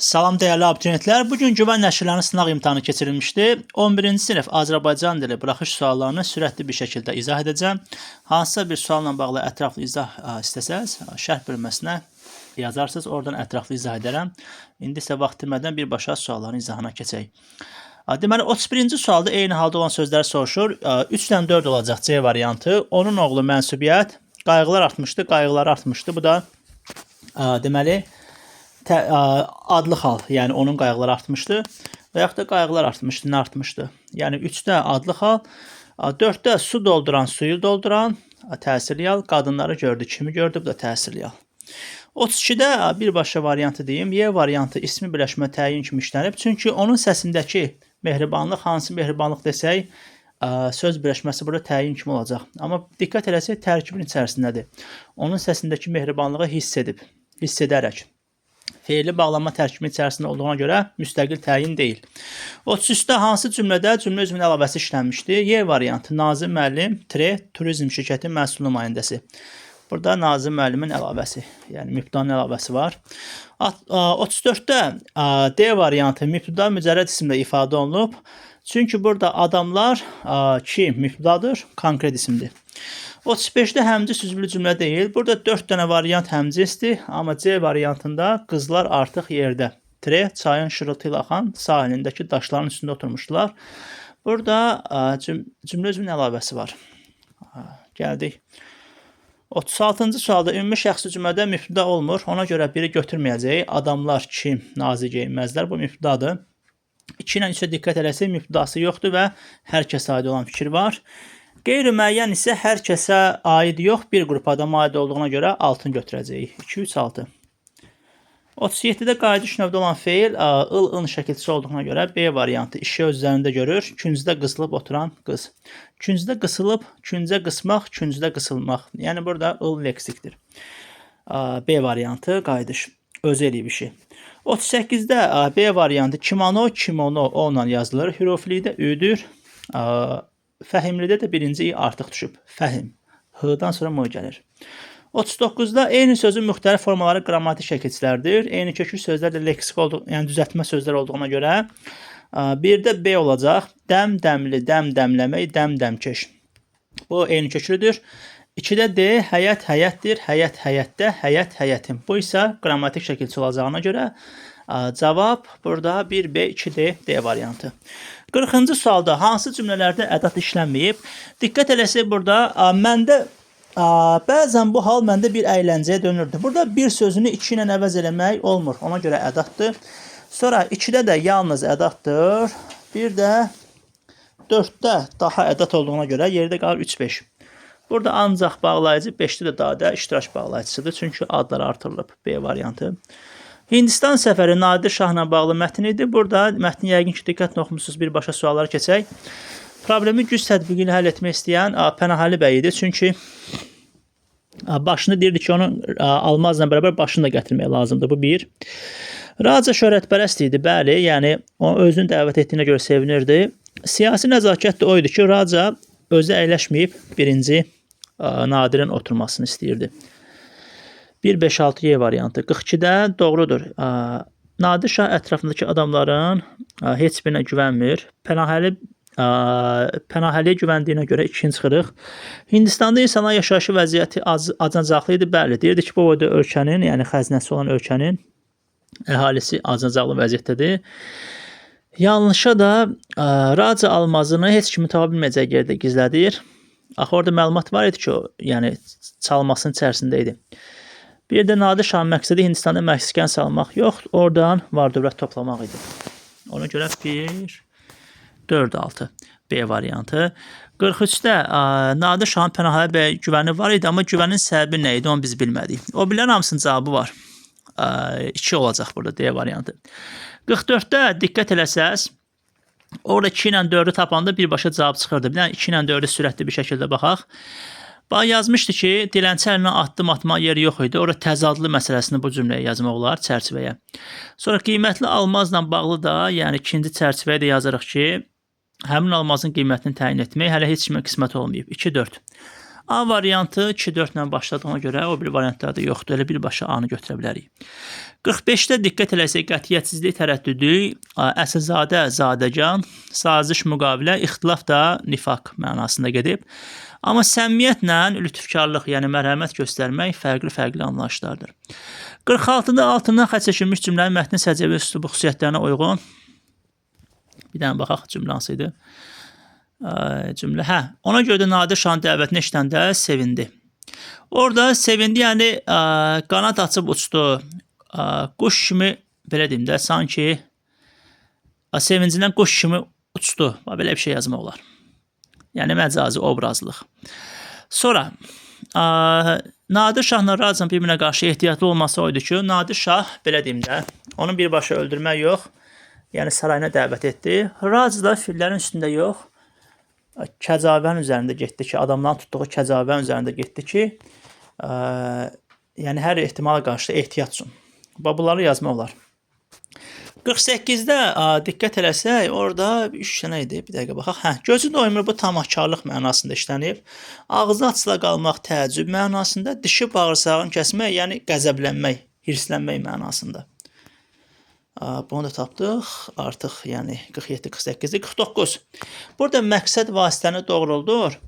Salam dəyərli abituriyentlər. Bugün güvən nəşrlərinin sınaq imtahanı keçirilmişdi. 11-ci sinif Azərbaycan dili buraxış suallarını sürətli bir şəkildə izah edəcəm. Hansısa bir sualla bağlı ətraflı izah istəsəz, şərh bölməsinə yazarsınız, oradan ətraflı izah edərəm. İndi isə vaxt itirmədən birbaşa sualların izahına keçək. Deməli, 31-ci sualda eyni halda olan sözləri soruşur. 3-dən 4 olacaq C variantı. Onun oğlu mənsubiyyət. Qayğılar artmışdı, qayğılar artmışdı. Bu da deməli, adlı xal, yəni onun qayğıları artmışdı və yaxud da qayğılar artmışdı, nə artmışdı? Yəni 3-də adlı xal, 4-də su dolduran, suyu dolduran, təsirli yal, qadınları gördü, kimi gördü, bu da təsirli yal. 32-də birbaşa variantı deyim, Y variantı ismi birləşmə təyin kimi işlənib, çünki onun səsindəki mehribanlıq, hansı mehribanlıq desək, söz birləşməsi burada təyin kimi olacaq. Amma diqqət eləsək, tərkibin içərisindədir. Onun səsindəki mehribanlığı hiss edərək. Fe'li bağlanma tərkibinin içərisində olduğuna görə müstəqil təyin deyil. 33-də hansı cümlədə cümlə üzvünün əlavəsi işlənmişdi? Y variantı, Nazim müəllim, turizm şirkəti məhsul nümayəndəsi. Burada Nazim müəllimin əlavəsi, yəni mübtədanın əlavəsi var. 34-də D variantı, mübtəda mücərrəd isimlə ifadə olunub. Çünki burada adamlar ki, mübtədadır, konkret isimdir. 35-də həmcis üzvlü cümlə deyil. Burada 4 dənə variant həmcisdir, amma C variantında qızlar artıq yerdə. Çayın şırıltı ilə axan sahilindəki daşların üstündə oturmuşdular. Burada cümlə üzvünün əlavəsi var. Gəldik. 36-cı sualda ümumi şəxsi cümlədə mübtəda olmur. Ona görə biri götürməyəcək. Adamlar kim, nazi geyinməzlər. Bu mübtədadır. 2 ilə 3-ə diqqət eləsək, mübtədası yoxdur və hər kəsə aid olan fikir var. Qeyri-müəyyən isə hər kəsə aid yox, bir qrup adama aid olduğuna görə altını götürəcəyik. 2, 3, 6. 37-də qayıdış növdə olan feil ın şəkilçisi olduğuna görə B variantı işi öz üzərində görür. Küncdə qısılıb oturan qız. Küncdə qısılıb, küncə qısmaq, küncdə qısılmaq. Yəni burada leksikdir. B variantı qayıdış. Özü eləyib işi. 38-də B variantı kimono, kimono onunla yazılır. Hüruflidə üdür. Fəhimlidə də birinci i artıq düşüb. Fəhim. H-dan sonra M gəlir. 39-da eyni sözün müxtəlif formaları qrammatik şəkilçilərdir. Eyni köklü sözlər də leksik olduğu, yəni düzəltmə sözlər olduğuna görə birdə B olacaq. Dəm, dəmli, dəm, dəmləmək, dəm, dəmkeş. Bu eyni köklüdür. 2-də D, həyət, həyətdir, həyət, həyətdə, həyət, həyətim. Bu isə qrammatik şəkilçi olacağına görə cavab burada 1B, 2D, D variantı. 40-cı sualda hansı cümlələrdə ədat işlənməyib? Diqqət eləsək burada məndə bəzən bu hal məndə bir əyləncəyə dönürdü. Burada bir sözünü 2 ilə əvəz eləmək olmur. Ona görə ədatdır. Sonra 2-də də yalnız ədatdır. Bir də 4-də daha ədat olduğuna görə yerdə qalır 3-5. Burada ancaq bağlayıcı, 5-də də daha da iştirak bağlayıcısıdır. Çünki adlar artırılıb. B variantı. Hindistan səfəri Nadir Şahla bağlı mətn idi. Burada mətni yəqin ki, diqqətlə oxumusunuz, birbaşa suallara keçək. Problemi güc tətbiqi ilə həll etmək istəyən Pənahəli bəy idi. Çünki başını deyirdi ki, onun almazla bərabər başını da gətirmək lazımdır. Bu bir. Raca şöhrətpərəst idi, bəli. Yəni, o özünü dəvət etdiyinə görə sevinirdi. Siyasi nəzakət də o idi ki, Raca özü əyləşməyib birinci Nadirin oturmasını istəyirdi. 1-5-6 Y variantı. 42-də doğrudur. Nadir Şah ətrafındakı adamların heç birinə güvənmir. Pənahəliyə güvəndiyinə görə 2-ci çıxırıq. Hindistanda insanlar yaşayışı vəziyyəti acınacaqlı idi. Bəli, deyirdi ki, bu boyda ölkənin, yəni xəzinəsi olan ölkənin əhalisi acınacaqlı vəziyyətdədir. Yanlışa da Raca almazını heç kimi tapa bilməyəcək yerdə gizlədir. Axı orada məlumat var idi ki, o, yəni çalmasının içərisində idi. Bir də Nadir Şahın məqsədi Hindistanda məskən salmaq yox, oradan var-dövlət toplamaq idi. Ona görə 1, 4, 6 B variantı. 43-də Nadir Şahın Pənahəli bəy güvəni var idi, amma güvənin səbəbi nə idi, onu biz bilmədik. O bilən hamısının cavabı var. 2 olacaq burada D variantı. 44-də diqqət eləsəz, orada 2 ilə 4-ü tapanda birbaşa cavab çıxırdı. Bir 2 ilə 4-ü sürətli bir şəkildə baxaq. Yazmışdı ki, dilənçi əlinə addım atma yeri yox idi. Orada təzadlı məsələsini bu cümləyə yazmaq olar, çərçivəyə. Sonra qiymətli almazla bağlı da, yəni ikinci çərçivəyə də yazırıq ki, həmin almazın qiymətini təyin etmək hələ heç kimə qismət olmayıb. 2-4. A variantı 2-4 ilə başladığına görə o bir variantlarda yoxdur. Elə birbaşa A-nı götürə bilərik. 45-də diqqət eləsək qətiyyətsizlik, tərəddüdü, əsilzadə, zadəgan, saziş, müqavilə, ixtilaf da nifaq mənasında gedib. Amma səmimiyyətlə lütfkarlıq, yəni mərhəmət göstərmək fərqli anlayışlardır. 46-da altından xətt çəkilmiş cümlənin mətnin səciyyəvi üslubu xüsusiyyətlərinə uyğun. Bir dənə baxaq, cümlə hansı idi? Cümlə, ona görə də Nadir Şahın dəvətini eşidəndə sevindi. Orada sevindi, yəni qanat açıb uçdu. Quş kimi, belə deyim də, sanki sevincindən quş kimi uçdu. Belə bir şey yazmaq olar. Yəni məcazi, obrazlıq. Sonra, Nadir Şahla Razan bir-birinə qarşı ehtiyatlı olması oydu ki, Nadir Şah, belə deyim də, onu birbaşa öldürmək yox, yəni sarayına dəvət etdi. Raz da fillərin üstündə yox, kəcavənin üzərində getdi ki, adamların tutduğu kəcavənin üzərində getdi ki, yəni hər ehtimala qarşı ehtiyat üçün. Bunları yazmaq olar. 48-də diqqət eləsək, orada 3 dənə idi. Bir dəqiqə baxaq. Gözü doymur, bu tamahkarlıq mənasında işlənib. Ağzı açıla qalmaq, təəccüb mənasında, dişi bağırsağını kəsmək, yəni qəzəblənmək, hirslənmək mənasında. Bunu da tapdıq. Artıq, yəni 47, 48, 49. Burada məqsəd vasitəni doğruldur.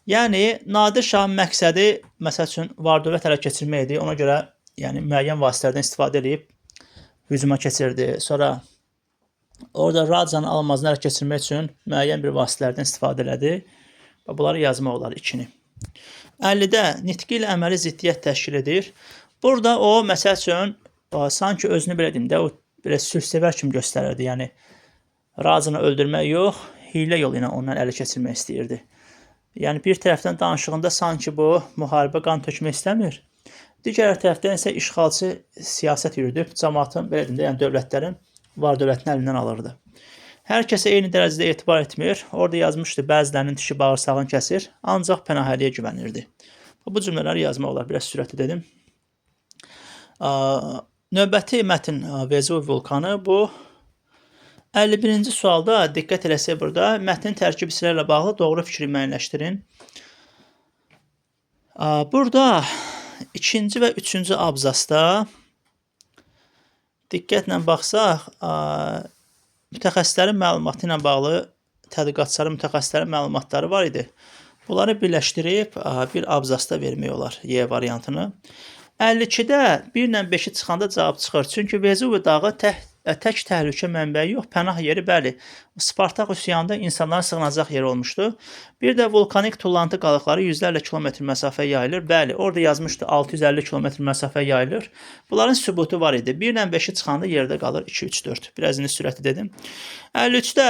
Yəni Nadir Şahın məqsədi məsəl üçün var-dövlət ələ keçirməkdir. Ona görə yəni müəyyən vasitələrdən istifadə edib hücuma keçirdi. Sonra orada Razanın almazını ələ keçirmək üçün müəyyən bir vasitələrdən istifadə elədi. Bunları yazmaq olar 2-ni. 50-də nitqi ilə əməli ziddiyyət təşkil edir. Burada o məsəl üçün sanki özünü belə deyim də, o belə sülhsevər kimi göstərirdi. Yəni Razanı öldürmək yox, hiylə yolu ilə ondan ələ keçirmək istəyirdi. Yəni bir tərəfdən danışığında sanki bu müharibə qan tökmək istəmir. Digər tərəfdən isə işğalçı siyasət yürüdüb, cəmaatın, belə deyim də, yəni dövlətlərin var-dövlətin əlindən alırdı. Hər kəsə eyni dərəcədə etibar etmir. Orada yazmışdı, bəzilərinin dişi bağırsağını kəsir, ancaq Pənahəliyə güvənirdi. Bu cümlələri yazmaq olar, biraz sürətli dedim. Növbəti mətn Vezuvi vulkanı, bu 51-ci sualda diqqət eləsək burada, mətnin tərkib hissələrlə bağlı doğru fikri müəyyənləşdirin. Burada 2-ci və 3-cü abzasda diqqətlə baxsaq, mütəxəssislərin məlumatı ilə bağlı tədqiqatçıların, mütəxəssislərin məlumatları var idi. Bunları birləşdirib bir abzasda vermək olar Y variantını. 52-də 1 ilə 5-i çıxanda cavab çıxır. Çünki Vezuvi dağı tək təhlükə mənbəyi yox, pənah yeri, bəli. Spartak üsyanında insanların sığınacaq yeri olmuşdu. Bir də vulkanik tullantı qalıqları yüzlərlə kilometr məsafə yayılır. Bəli, orada yazmışdı 650 kilometr məsafə yayılır. Bunların sübutu var idi. 1 ilə 5-i çıxanda yerdə qalır 2, 3, 4. Biraz indi sürətli dedim. 53-də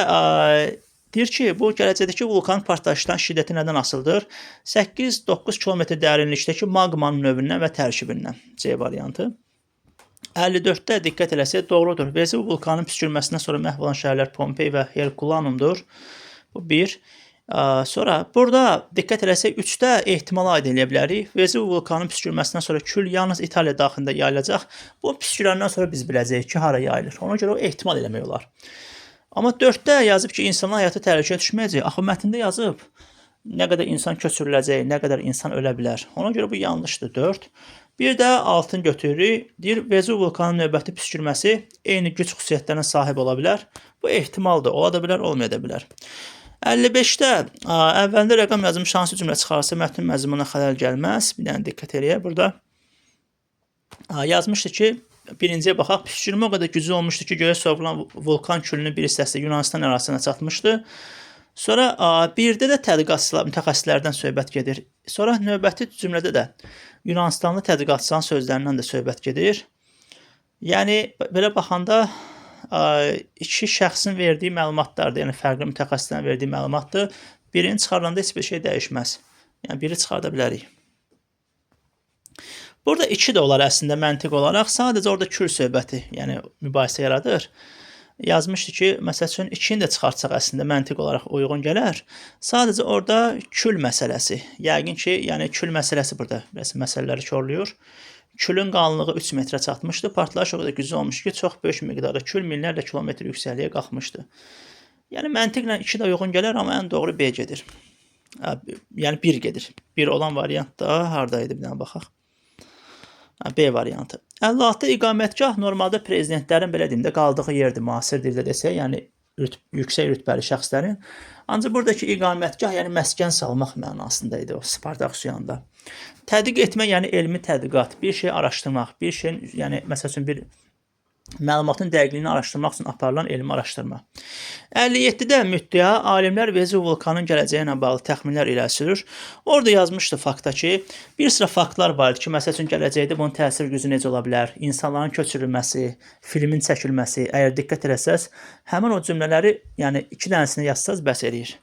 deyir ki, bu gələcəkdəki vulkan partlayışdan şiddəti nədən asılıdır? 8-9 kilometr dərinlikdəki maqmanın növündən və tərkibindən. C variantı. 54-də diqqət eləsək doğrudur. Vezuvi vulkanının püskürməsindən sonra məhv olan şəhərlər Pompey və Herkulanumdur. Bu 1. Sonra burada diqqət eləsək 3-də ehtimal aid eləyə bilərik. Vezuvi vulkanının püskürməsindən sonra kül yalnız İtaliya daxilində yayılacaq. Bu püskürəndən sonra biz biləcəyik ki, hara yayılır. Ona görə o ehtimal eləmək olar. Amma 4-də yazıb ki, insanın həyatı təhlükəyə düşməyəcək. Axı mətndə yazıb nə qədər insan köçürüləcək, nə qədər insan ölə bilər. Ona görə bu yanlışdır 4. Bir də altın götürürük. Deyir, Vezuvi vulkanının növbəti püskürməsi eyni güc xüsusiyyətlərinə sahib ola bilər. Bu ehtimaldır, ola da bilər, olmaya da bilər. 55-də əvvəlində rəqəm yazılmış hansı cümlə çıxarsa mətnin məzmununa xələl gəlməz. Bir dənə diqqət eləyək. Burada yazmışdı ki, birinciyə baxaq, püskürmə o qədər güclü olmuşdu ki, göyə sovrulan vulkan külünün bir hissəsi Yunanistan ərazisinə çatmışdı. Sonra birdə də tədqiqatçılar, mütəxəssislərdən söhbət gedir. Sonra növbəti cümlədə də Yunanistanlı tədqiqatçıların sözlərindən də söhbət gedir. Yəni, belə baxanda iki şəxsin verdiyi məlumatlardır, yəni fərqli mütəxəssislərin verdiyi məlumatdır. Birini çıxaranda heç bir şey dəyişməz. Yəni, biri çıxarda bilərik. Burada 2 də olar əslində məntiq olaraq, sadəcə orada kül söhbəti, yəni mübahisə yaradır. Yazmışdı ki, məsəl üçün 2-ni də çıxartsaq əslində məntiq olaraq uyğun gələr. Sadəcə orada kül məsələsi, yəqin ki, yəni kül məsələsi burada məsələləri korlayır. Külün qalınlığı 3 metrə çatmışdı, partlayış o qədər güclü olmuş ki, çox böyük miqdarda kül minlərlə kilometr yüksəkliyə qalxmışdı. Yəni məntiqlə 2 də uyğun gələr, amma ən doğru B gedir. Yəni 1 gedir. 1 olan variant da hardaydı, bir dənə baxaq. B variantı. 56 iqamətgah normalda prezidentlərin belə deyim də qaldığı yerdir, müasir dildə desək, yəni yüksək rütbəli şəxslərin. Ancaq buradakı iqamətgah, yəni məskən salmaq mənasında idi o Spartak üsyanında. Tədqiq etmək, yəni elmi tədqiqat, bir şey araşdırmaq, bir şeyin, yəni məsəl üçün bir məlumatın dəqiqliyini araşdırmaq üçün aparılan elmi araşdırma. 57-də müddəa alimlər Vezuv vulkanının gələcəyi ilə bağlı təxminlər irəli sürür. Orada yazmışdı faktda ki, bir sıra faktlar var ki, məsəl üçün gələcəkdə bunun təsir gücü necə ola bilər, insanların köçürülməsi, filmin çəkilməsi, əgər diqqət etsəz, həmin o cümlələri, yəni 2 dənəsini yazsaz bəs eləyir.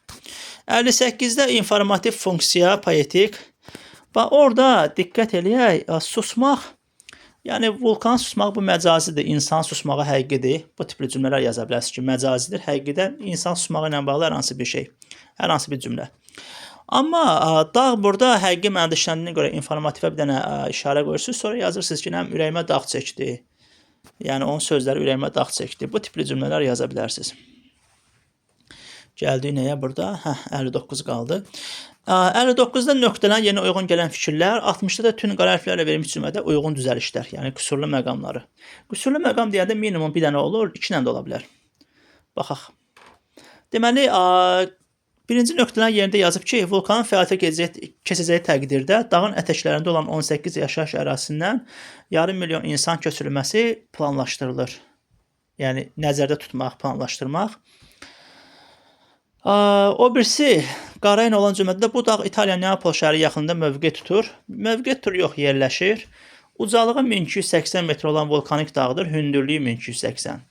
58-də informativ funksiya, poetik. Və orada diqqət eləyək, susmaq, yəni vulkan susmaq bu məcazidir, insan susmağı həqiqidir. Bu tipli cümlələr yaza bilərsiniz ki, məcazidir, həqiqidə insan susmağı ilə bağlı hər hansı bir şey, hər hansı bir cümlə. Amma dağ burada həqiqi mənada işləndiyinə görə informativə bir dənə işarə qoyursunuz, sonra yazırsınız ki, ürəyimə dağ çəkdi. Yəni onun sözləri ürəyimə dağ çəkdi. Bu tipli cümlələr yaza bilərsiniz. Gəldik nəyə burada? 59 qaldı. 59-da nöqtələrin yerinə uyğun gələn fikirlər, 60-da da tün qara hərflərlə verilmiş cümlədə uyğun düzəlişlər, yəni qüsurlu məqamları. Qüsurlu məqam deyəndə minimum bir dənə olur, 2 dənə də ola bilər. Baxaq. Deməli, birinci nöqtələrin yerində yazıb ki, vulkanın fəaliyyətə keçəcəyi təqdirdə dağın ətəklərində olan 18 yaşayış ərazisindən yarım milyon insan köçürülməsi planlaşdırılır. Yəni, nəzərdə tutmaq, planlaşdırmaq. O birisi, qarayın olan cümlədə bu dağ İtaliyanın Neapol şəhəri yaxınında mövqe tutur. Mövqe tutur yox, yerləşir. Ucalığı 1280 metr olan vulkanik dağdır, hündürlüyü 1280.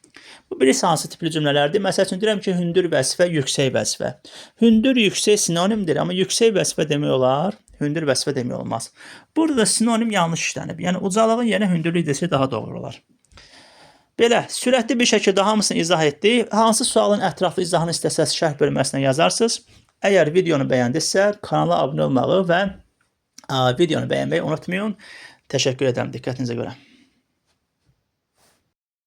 Bu birisi hansı tipli cümlələrdir? Məsəl üçün deyirəm ki, hündür vəzifə, yüksək vəzifə. Hündür, yüksək sinonimdir, amma yüksək vəzifə demək olar, hündür vəzifə demək olmaz. Burada da sinonim yanlış işlənib. Yəni, ucalığın yerinə hündürlük desək daha doğru olar. Belə, sürətli bir şəkildə hamısını izah etdik. Hansı sualın ətraflı izahını istəsəz şərh bölməsinə yazarsınız. Əgər videonu bəyəndinizsə, kanala abunə olmağı və videonu bəyənməyi unutmayın. Təşəkkür edirəm diqqətinizə görə.